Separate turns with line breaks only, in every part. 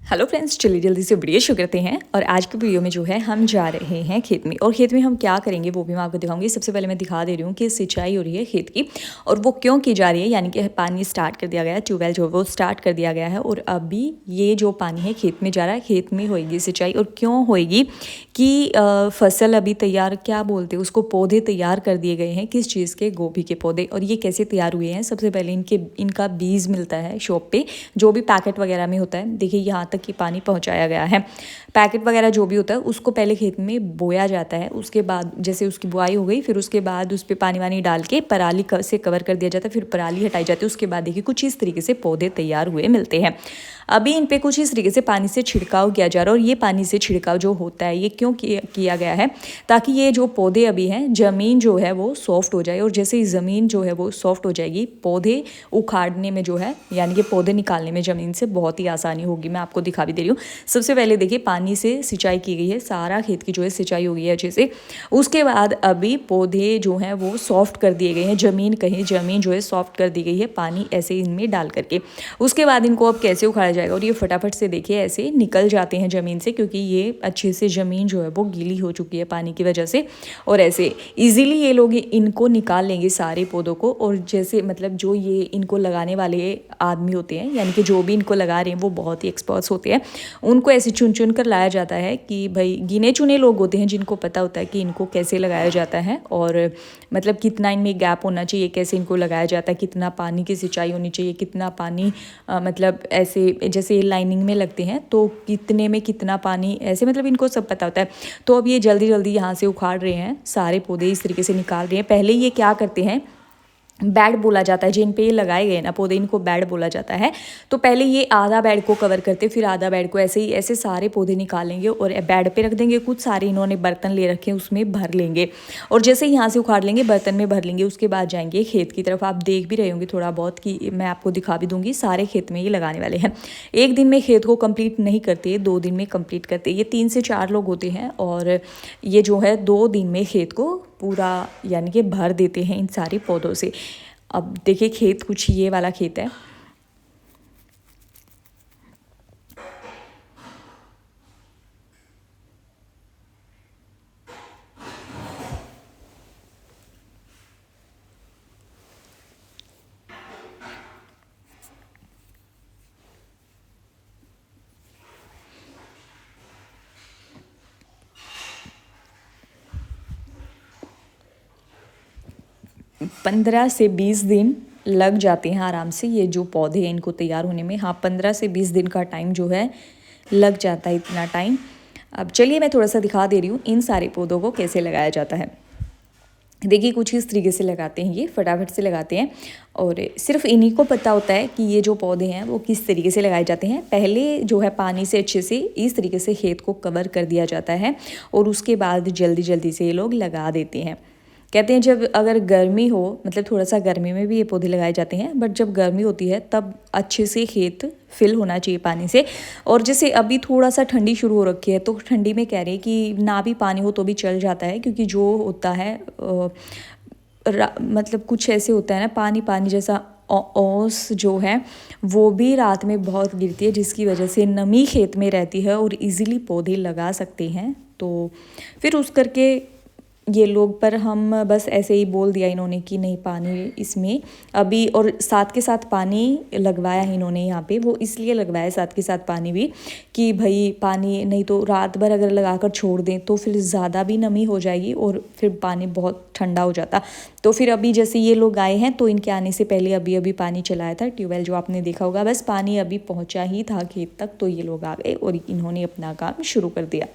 Hello friends, चलिए जल्दी से वीडियो शुरू करते हैं। और आज की वीडियो में जो है हम जा रहे हैं खेत में, और खेत में हम क्या करेंगे वो भी मैं आपको दिखाऊंगी। सबसे पहले मैं दिखा दे रही हूँ कि सिंचाई हो रही है खेत की, और वो क्यों की जा रही है, यानी कि पानी स्टार्ट कर दिया गया है, ट्यूबवेल जो है वो स्टार्ट कर दिया गया है। और अभी ये जो पानी है खेत में जा रहा है, खेत में होएगी सिंचाई। और क्यों होएगी कि फसल अभी तैयार, क्या बोलते हैं उसको, पौधे तैयार कर दिए गए हैं। किस चीज़ के? गोभी के पौधे। और ये कैसे तैयार हुए हैं? सबसे पहले इनका बीज मिलता है शॉप पे, जो भी पैकेट वगैरह में होता है। देखिए यहाँ तक कि पानी पहुँचाया गया है। पैकेट वगैरह जो भी होता है उसको पहले खेत में बोया जाता है। उसके बाद जैसे उसकी बुआई हो गई, फिर उसके बाद उस पर पानी वानी डाल के पराली से कवर कर दिया जाता है। फिर पराली हटाई जाती है। उसके बाद देखिए कुछ इस तरीके से पौधे तैयार हुए मिलते हैं। अभी इन पे कुछ इस तरीके से पानी से छिड़काव किया जा रहा है। और ये पानी से छिड़काव जो होता है ये क्यों किया गया है? ताकि ये जो पौधे अभी हैं, ज़मीन जो है वो सॉफ्ट हो जाए। और जैसे ही ज़मीन जो है वो सॉफ्ट हो जाएगी, पौधे उखाड़ने में जो है, यानी कि पौधे निकालने में ज़मीन से बहुत ही आसानी होगी। मैं आपको दिखा भी दे रही हूँ। सबसे पहले देखिए पानी से सिंचाई की गई है, सारा खेत की जो है सिंचाई हो गई है अच्छे से। उसके बाद अभी पौधे जो हैं वो सॉफ्ट कर दिए गए हैं, ज़मीन जो है सॉफ्ट कर दी गई है पानी ऐसे इनमें डाल करके। उसके बाद इनको अब कैसे उखाड़ा जाएगा, और ये फटाफट से देखिए ऐसे निकल जाते हैं ज़मीन से, क्योंकि ये अच्छे से ज़मीन जो है वो गीली हो चुकी है पानी की वजह से। और ऐसे इजीली ये लोग इनको निकाल लेंगे सारे पौधों को। और जैसे मतलब जो ये इनको लगाने वाले आदमी होते हैं, यानी कि जो भी इनको लगा रहे हैं वो बहुत ही एक्सपर्ट्स होते हैं। उनको ऐसे चुन चुन कर लाया जाता है कि भाई गिने चुने लोग होते हैं जिनको पता होता है कि इनको कैसे लगाया जाता है, और मतलब कितना इनमें गैप होना चाहिए, कैसे इनको लगाया जाता है, कितना पानी की सिंचाई होनी चाहिए, कितना पानी मतलब ऐसे जैसे लाइनिंग में लगते हैं तो कितने में कितना पानी, ऐसे मतलब इनको सब पता होता है। तो अब ये जल्दी जल्दी यहाँ से उखाड़ रहे हैं, सारे पौधे इस तरीके से निकाल रहे हैं। पहले ये क्या करते हैं, बेड बोला जाता है जिन पे ये लगाए गए ना पौधे, इनको बेड बोला जाता है। तो पहले ये आधा बेड को कवर करते, फिर आधा बेड को ऐसे ही ऐसे सारे पौधे निकालेंगे और बेड पे रख देंगे। कुछ सारे इन्होंने बर्तन ले रखे हैं, उसमें भर लेंगे। और जैसे ही यहाँ से उखाड़ लेंगे बर्तन में भर लेंगे, उसके बाद जाएंगे खेत की तरफ। आप देख भी रहे होंगे थोड़ा बहुत, कि मैं आपको दिखा भी दूंगी। सारे खेत में ये लगाने वाले हैं। एक दिन में खेत को कंप्लीट नहीं करते, 2 दिन में कंप्लीट करते। ये 3 से 4 लोग होते हैं, और ये जो है 2 दिन में खेत को पूरा यानी कि भर देते हैं इन सारे पौधों से। अब देखिए खेत कुछ ये वाला खेत है। 15 से 20 दिन लग जाते हैं आराम से, ये जो पौधे हैं इनको तैयार होने में। हाँ, 15 से 20 दिन का टाइम जो है लग जाता है, इतना टाइम। अब चलिए मैं थोड़ा सा दिखा दे रही हूँ इन सारे पौधों को कैसे लगाया जाता है। देखिए कुछ इस तरीके से लगाते हैं, ये फटाफट से लगाते हैं। और सिर्फ इन्हीं को पता होता है कि ये जो पौधे हैं वो किस तरीके से लगाए जाते हैं। पहले जो है पानी से अच्छे से इस तरीके से खेत को कवर कर दिया जाता है, और उसके बाद जल्दी जल्दी से ये लोग लगा देते हैं। कहते हैं जब अगर गर्मी हो, मतलब थोड़ा सा गर्मी में भी ये पौधे लगाए जाते हैं, बट जब गर्मी होती है तब अच्छे से खेत फिल होना चाहिए पानी से। और जैसे अभी थोड़ा सा ठंडी शुरू हो रखी है, तो ठंडी में कह रहे हैं कि ना भी पानी हो तो भी चल जाता है, क्योंकि जो होता है मतलब कुछ ऐसे होता है ना, पानी पानी जैसा ओस जो है वो भी रात में बहुत गिरती है, जिसकी वजह से नमी खेत में रहती है और इजीली पौधे लगा सकते हैं। तो फिर उस करके ये लोग, पर हम बस ऐसे ही बोल दिया इन्होंने कि नहीं पानी इसमें अभी, और साथ के साथ पानी लगवाया है इन्होंने यहाँ पे। वो इसलिए लगवाया साथ के साथ पानी भी, कि भाई पानी नहीं तो रात भर अगर लगा कर छोड़ दें तो फिर ज़्यादा भी नमी हो जाएगी और फिर पानी बहुत ठंडा हो जाता। तो फिर अभी जैसे ये लोग आए हैं तो इनके आने से पहले अभी अभी पानी चलाया था, ट्यूबवेल जो आपने देखा होगा। बस पानी अभी पहुँचा ही था खेत तक, तो ये लोग आ गए और इन्होंने अपना काम शुरू कर दिया।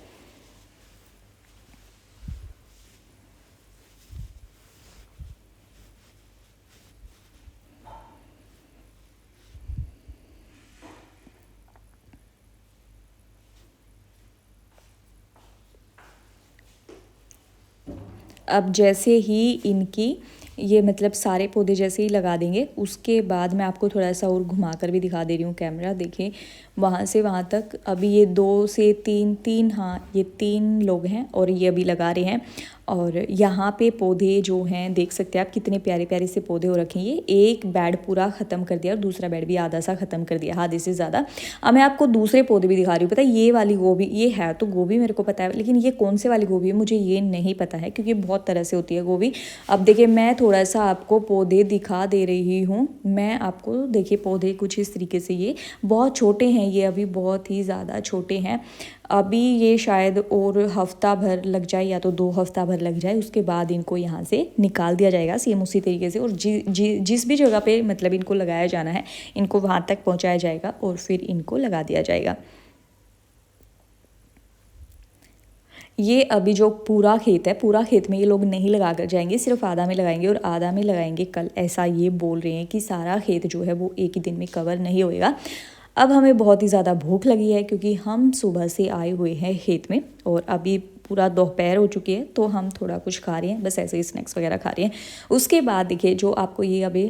अब जैसे ही इनकी ये मतलब सारे पौधे जैसे ही लगा देंगे, उसके बाद मैं आपको थोड़ा सा और घुमा कर भी दिखा दे रही हूँ कैमरा। देखिए वहाँ से वहाँ तक अभी ये 2 से 3, हाँ ये 3 लोग हैं और ये अभी लगा रहे हैं। और यहाँ पे पौधे जो हैं देख सकते हैं आप कितने प्यारे प्यारे से पौधे हो रखे हैं। ये एक बेड पूरा ख़त्म कर दिया और दूसरा बेड भी आधा सा ख़त्म कर दिया, आधे से ज़्यादा। अब मैं आपको दूसरे पौधे भी दिखा रही हूँ। पता है ये वाली गोभी, ये है तो गोभी मेरे को पता है, लेकिन ये कौन से वाली गोभी है मुझे ये नहीं पता है, क्योंकि बहुत तरह से होती है गोभी। अब देखिए मैं थोड़ा सा आपको पौधे दिखा दे रही हूँ। मैं आपको देखिए पौधे कुछ इस तरीके से, ये बहुत छोटे हैं, ये अभी बहुत ही ज़्यादा छोटे हैं। अभी ये शायद और हफ्ता भर लग जाए या तो 2 हफ्ता भर लग जाए, उसके बाद इनको यहाँ से निकाल दिया जाएगा सेम उसी तरीके से। और जिस भी जगह पे मतलब इनको लगाया जाना है इनको वहाँ तक पहुँचाया जाएगा और फिर इनको लगा दिया जाएगा। ये अभी जो पूरा खेत है, पूरा खेत में ये लोग नहीं लगा कर जाएंगे, सिर्फ आधा में लगाएंगे और आधा में लगाएंगे कल, ऐसा ये बोल रहे हैं कि सारा खेत जो है वो एक ही दिन में कवर नहीं होएगा। अब हमें बहुत ही ज़्यादा भूख लगी है क्योंकि हम सुबह से आए हुए हैं खेत में और अभी पूरा दोपहर हो चुकी है, तो हम थोड़ा कुछ खा रहे हैं, बस ऐसे ही स्नैक्स वगैरह खा रहे हैं। उसके बाद देखिए जो आपको ये अभी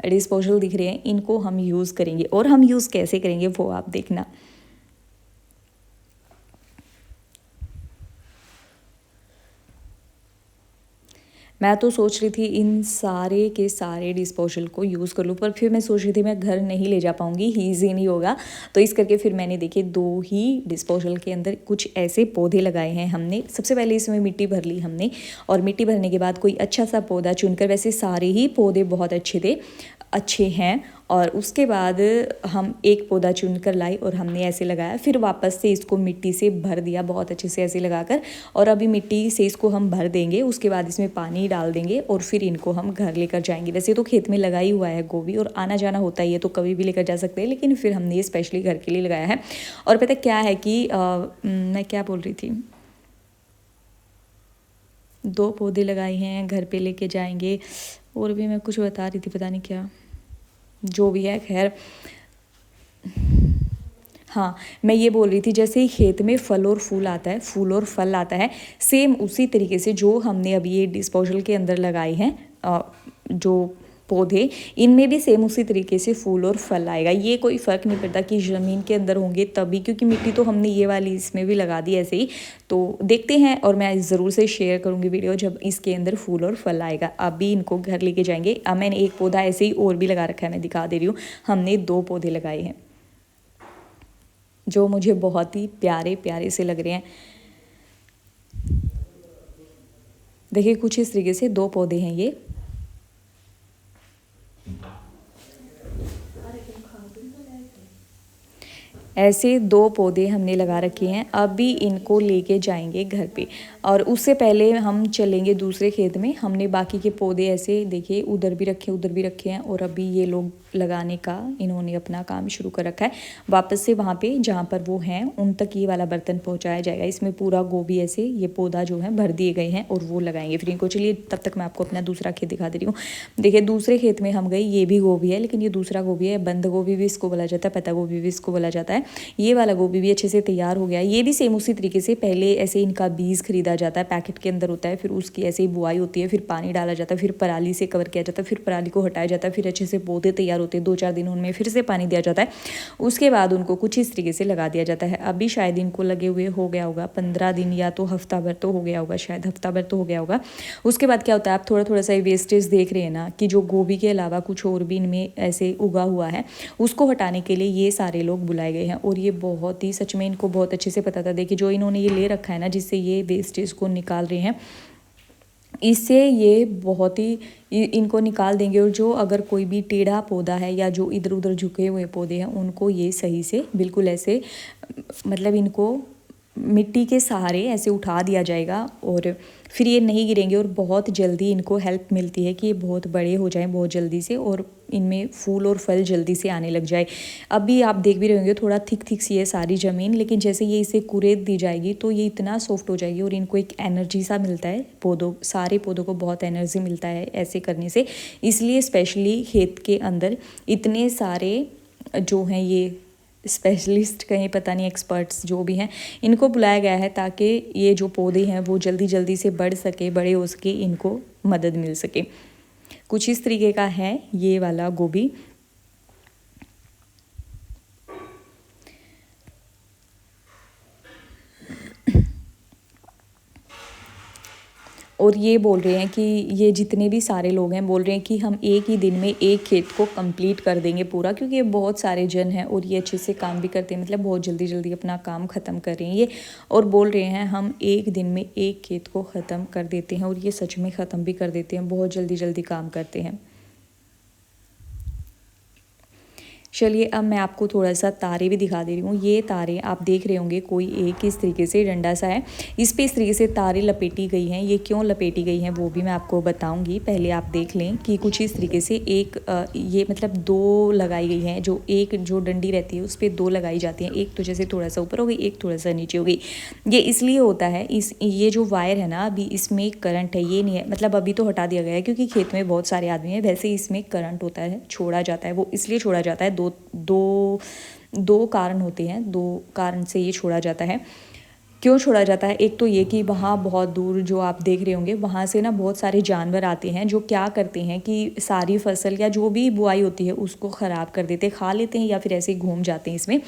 डिस्पोजल दिख रहे हैं इनको हम यूज़ करेंगे, और हम यूज़ कैसे करेंगे वो आप देखना। मैं तो सोच रही थी इन सारे के सारे डिस्पोजल को यूज़ कर लूँ, पर फिर मैं सोच रही थी मैं घर नहीं ले जा पाऊँगी, ईजी नहीं होगा, तो इस करके फिर मैंने देखिए 2 ही डिस्पोजल के अंदर कुछ ऐसे पौधे लगाए हैं हमने। सबसे पहले इसमें मिट्टी भर ली हमने, और मिट्टी भरने के बाद कोई अच्छा सा पौधा चुनकर, वैसे सारे ही पौधे बहुत अच्छे हैं, और उसके बाद हम एक पौधा चुनकर लाई और हमने ऐसे लगाया, फिर वापस से इसको मिट्टी से भर दिया बहुत अच्छे से ऐसे लगाकर, और अभी मिट्टी से इसको हम भर देंगे, उसके बाद इसमें पानी डाल देंगे और फिर इनको हम घर लेकर जाएंगे। वैसे तो खेत में लगा ही हुआ है गोभी और आना जाना होता ही है, तो कभी भी लेकर जा सकते हैं, लेकिन फिर हमने ये स्पेशली घर के लिए लगाया है। और पता क्या है कि मैं क्या बोल रही थी, 2 पौधे लगाए हैं, घर पे लेके जाएंगे, और भी मैं कुछ बता रही थी पता नहीं क्या, जो भी है खैर। हाँ, मैं ये बोल रही थी जैसे ही खेत में फल और फूल आता है, फूल और फल आता है, सेम उसी तरीके से जो हमने अभी ये डिस्पोजल के अंदर लगाए हैं जो पौधे, इनमें भी सेम उसी तरीके से फूल और फल आएगा। ये कोई फ़र्क नहीं पड़ता कि ज़मीन के अंदर होंगे तभी, क्योंकि मिट्टी तो हमने ये वाली इसमें भी लगा दी ऐसे ही। तो देखते हैं, और मैं ज़रूर से शेयर करूँगी वीडियो जब इसके अंदर फूल और फल आएगा। अभी इनको घर लेके जाएंगे। अब मैंने एक पौधा ऐसे ही और भी लगा रखा है, मैं दिखा दे रही हूँ। हमने 2 पौधे लगाए हैं जो मुझे बहुत ही प्यारे प्यारे से लग रहे हैं। देखिए कुछ इस तरीके से 2 पौधे हैं ये। ऐसे 2 पौधे हमने लगा रखे हैं, अभी इनको लेके जाएंगे घर पे, और उससे पहले हम चलेंगे दूसरे खेत में। हमने बाकी के पौधे ऐसे देखिए उधर भी रखे उधर भी रखे हैं, और अभी ये लोग लगाने का इन्होंने अपना काम शुरू कर रखा है। वापस से वहाँ पे जहाँ पर वो हैं उन तक ये वाला बर्तन पहुँचाया जाएगा। इसमें पूरा गोभी ऐसे ये पौधा जो है भर दिए गए हैं, और वो लगाएंगे फिर इनको। चलिए तब तक मैं आपको अपना दूसरा खेत दिखा दे रही हूँ। देखिए दूसरे खेत में हम गए, ये भी गोभी है, लेकिन ये दूसरा गोभी है, बंद गोभी भी इसको बोला जाता है, पत्ता गोभी भी इसको बोला जाता है। ये वाला गोभी भी अच्छे से तैयार हो गया। ये भी सेम उसी तरीके से, पहले ऐसे इनका बीज खरीदा जाता है, पैकेट के अंदर होता है, फिर उसकी ऐसे ही बुआई होती है, फिर पानी डाला जाता है, फिर पराली से कवर किया जाता है, फिर पराली को हटाया जाता है, फिर अच्छे से पौधे तैयार होते हैं। 2-4 दिन उनमें फिर से पानी दिया जाता है, उसके बाद उनको कुछ इस तरीके से लगा दिया जाता है। अभी शायद इनको लगे हुए हो गया होगा 15 दिन, या तो हफ्ता भर तो हो गया होगा, शायद हफ्ता भर तो हो गया होगा। उसके बाद क्या होता है, आप थोड़ा थोड़ा सा वेस्टेज देख रहे हैं ना, कि जो गोभी के अलावा कुछ और भी इनमें ऐसे उगा हुआ है, उसको हटाने के लिए ये सारे लोग बुलाए गए हैं। और ये बहुत ही सच में इनको बहुत अच्छे से पता था। देखिए जो इन्होंने ये ले रखा है ना, जिससे ये वेस्टेज को निकाल रहे हैं, इससे ये बहुत ही इनको निकाल देंगे। और जो अगर कोई भी टेढ़ा पौधा है या जो इधर उधर झुके हुए पौधे हैं, उनको ये सही से बिल्कुल ऐसे मतलब इनको मिट्टी के सहारे ऐसे उठा दिया जाएगा, और फिर ये नहीं गिरेंगे। और बहुत जल्दी इनको हेल्प मिलती है कि ये बहुत बड़े हो जाएं बहुत जल्दी से, और इनमें फूल और फल जल्दी से आने लग जाए। अभी आप देख भी रहे होंगे थोड़ा थिक सी है सारी ज़मीन, लेकिन जैसे ये इसे कुरेद दी जाएगी तो ये इतना सॉफ्ट हो जाएगी, और इनको एक एनर्जी सा मिलता है। सारे पौधों को बहुत एनर्जी मिलता है ऐसे करने से। इसलिए स्पेशली खेत के अंदर इतने सारे जो हैं ये स्पेशलिस्ट, कहीं पता नहीं एक्सपर्ट्स जो भी हैं, इनको बुलाया गया है ताकि ये जो पौधे हैं वो जल्दी जल्दी से बढ़ सके, बड़े हो सके, इनको मदद मिल सके। कुछ इस तरीके का है ये वाला गोभी। और ये बोल रहे हैं कि ये जितने भी सारे लोग हैं बोल रहे हैं कि हम एक ही दिन में एक खेत को कंप्लीट कर देंगे पूरा, क्योंकि ये बहुत सारे जन हैं और ये अच्छे से काम भी करते हैं, मतलब बहुत जल्दी जल्दी अपना काम ख़त्म कर रहे हैं ये। और बोल रहे हैं हम एक दिन में एक खेत को ख़त्म कर देते हैं, और ये सच में ख़त्म भी कर देते हैं, बहुत जल्दी जल्दी काम करते हैं। चलिए अब मैं आपको थोड़ा सा तारे भी दिखा दे रही हूँ। ये तारे आप देख रहे होंगे कोई एक इस तरीके से डंडा सा है, इस पे इस तरीके से तारे लपेटी गई हैं। ये क्यों लपेटी गई हैं वो भी मैं आपको बताऊंगी, पहले आप देख लें कि कुछ इस तरीके से एक ये मतलब दो लगाई गई हैं, जो एक जो डंडी रहती है उस पर दो लगाई जाती हैं। एक तो जैसे थोड़ा सा ऊपर हो गई, एक थोड़ा सा नीचे हो गई। ये इसलिए होता है, ये जो वायर है ना अभी इसमें करंट है, ये नहीं है मतलब अभी तो हटा दिया गया है क्योंकि खेत में बहुत सारे आदमी हैं, वैसे इसमें करंट होता है, छोड़ा जाता है। वो इसलिए छोड़ा जाता है, दो कारण होते हैं, दो कारण से ये छोड़ा जाता है। क्यों छोड़ा जाता है? एक तो ये कि वहाँ बहुत दूर जो आप देख रहे होंगे वहाँ से ना बहुत सारे जानवर आते हैं, जो क्या करते हैं कि सारी फसल या जो भी बुआई होती है उसको ख़राब कर देते हैं, खा लेते हैं या फिर ऐसे ही घूम जाते हैं इसमें।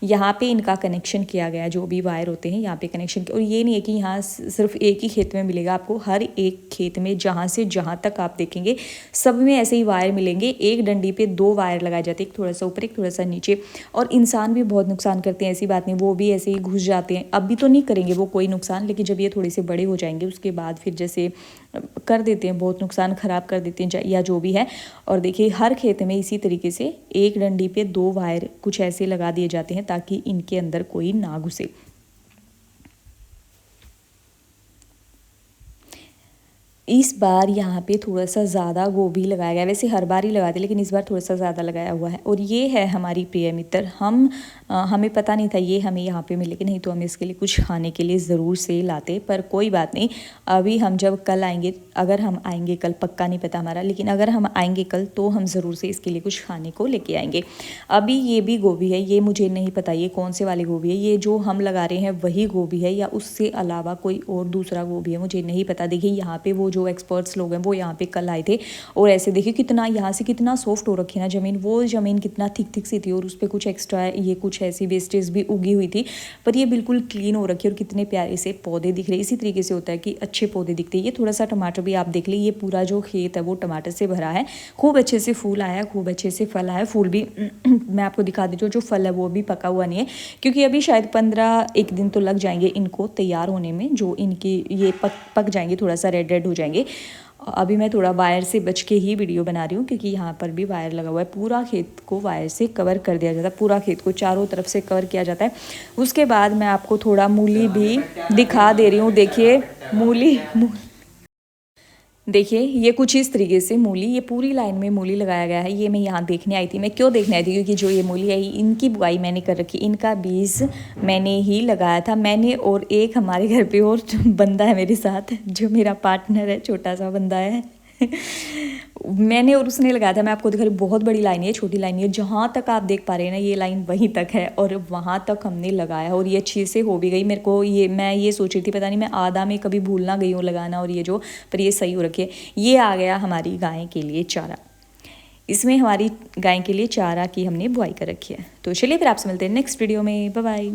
यहाँ पे इनका कनेक्शन किया गया, जो भी वायर होते हैं यहाँ पे कनेक्शन। और ये नहीं है कि यहाँ सिर्फ एक ही खेत में मिलेगा आपको, हर एक खेत में जहाँ से जहाँ तक आप देखेंगे सब में ऐसे ही वायर मिलेंगे। एक डंडी पे दो वायर लगाए जाते हैं, एक थोड़ा सा ऊपर एक थोड़ा सा नीचे। और इंसान भी बहुत नुकसान करते हैं, ऐसी बात नहीं, वो भी ऐसे ही घुस जाते हैं। अभी तो नहीं करेंगे वो कोई नुकसान, लेकिन जब ये थोड़े से बड़े हो जाएंगे उसके बाद फिर जैसे कर देते हैं, बहुत नुकसान ख़राब कर देते हैं या जो भी है। और देखिए हर खेत में इसी तरीके से एक डंडी पे दो वायर कुछ ऐसे लगा दिए जाते हैं ताकि इनके अंदर कोई ना घुसे। इस बार यहाँ पे थोड़ा सा ज़्यादा गोभी लगाया गया, वैसे हर बार ही लगाते लेकिन इस बार थोड़ा सा ज़्यादा लगाया हुआ है। और ये है हमारी प्रिय मित्र, हमें पता नहीं था ये हमें यहाँ पे मिलेगी, नहीं तो हम इसके लिए कुछ खाने के लिए ज़रूर से लाते, पर कोई बात नहीं। अभी हम जब कल आएंगे, अगर हम आएंगे कल, पक्का नहीं पता हमारा, लेकिन अगर हम आएंगे कल तो हम ज़रूर से इसके लिए कुछ खाने को लेके आएंगे। अभी ये भी गोभी है, ये मुझे नहीं पता ये कौन से वाली गोभी है, ये जो हम लगा रहे हैं वही गोभी है या उससे अलावा कोई और दूसरा गोभी है, मुझे नहीं पता। देखिए यहाँ पे वो जो एक्सपर्ट्स लोग हैं वो यहाँ पे कल आए थे, और ऐसे देखिए कितना यहाँ से कितना सॉफ्ट हो रखी है ना ज़मीन, वो ज़मीन कितना थिक सी थी और उस पर कुछ एक्स्ट्रा ये कुछ ऐसी वेस्टेज भी उगी हुई थी, पर ये बिल्कुल क्लीन हो रखी है और कितने प्यारे से पौधे दिख रहे हैं। इसी तरीके से होता है कि अच्छे पौधे दिखते हैं। ये थोड़ा सा टमाटर भी आप देख लीजिए, ये पूरा जो खेत है वो टमाटर से भरा है, खूब अच्छे से फूल आया, खूब अच्छे से फल आया। फूल भी मैं आपको दिखा देती हूँ, जो फल है वो भी पका हुआ नहीं है क्योंकि अभी शायद 15-1 दिन तो लग जाएंगे इनको तैयार होने में, जो इनकी ये पक जाएंगे, थोड़ा सा रेड हो जाएंगे। अभी मैं थोड़ा वायर से बच के ही वीडियो बना रही हूँ क्योंकि यहाँ पर भी वायर लगा हुआ है। पूरा खेत को वायर से कवर कर दिया जाता है, पूरा खेत को चारों तरफ से कवर किया जाता है। उसके बाद मैं आपको थोड़ा मूली भी दिखा दे रही हूँ। देखिए मूली देखिए ये कुछ इस तरीके से मूली, ये पूरी लाइन में मूली लगाया गया है। ये मैं यहाँ देखने आई थी, मैं क्यों देखने आई थी क्योंकि जो ये मूली है इनकी बुआई मैंने कर रखी, इनका बीज मैंने ही लगाया था, मैंने और एक हमारे घर पे और बंदा है मेरे साथ, जो मेरा पार्टनर है, छोटा सा बंदा है मैंने और उसने लगाया था। मैं आपको दिखा रही, बहुत बड़ी लाइन है, छोटी लाइन है, जहाँ तक आप देख पा रहे हैं ना ये लाइन वहीं तक है और वहाँ तक हमने लगाया और ये अच्छे से हो भी गई। मेरे को मैं ये सोच रही थी पता नहीं मैं आधा में कभी भूल ना गई हूँ लगाना, और ये जो पर ये सही हो रखी है। ये आ गया हमारी गाय के लिए चारा, इसमें हमारी गाय के लिए चारा की हमने बुआई कर रखी है। तो चलिए फिर आपसे मिलते हैं नेक्स्ट वीडियो में, बाय बाय।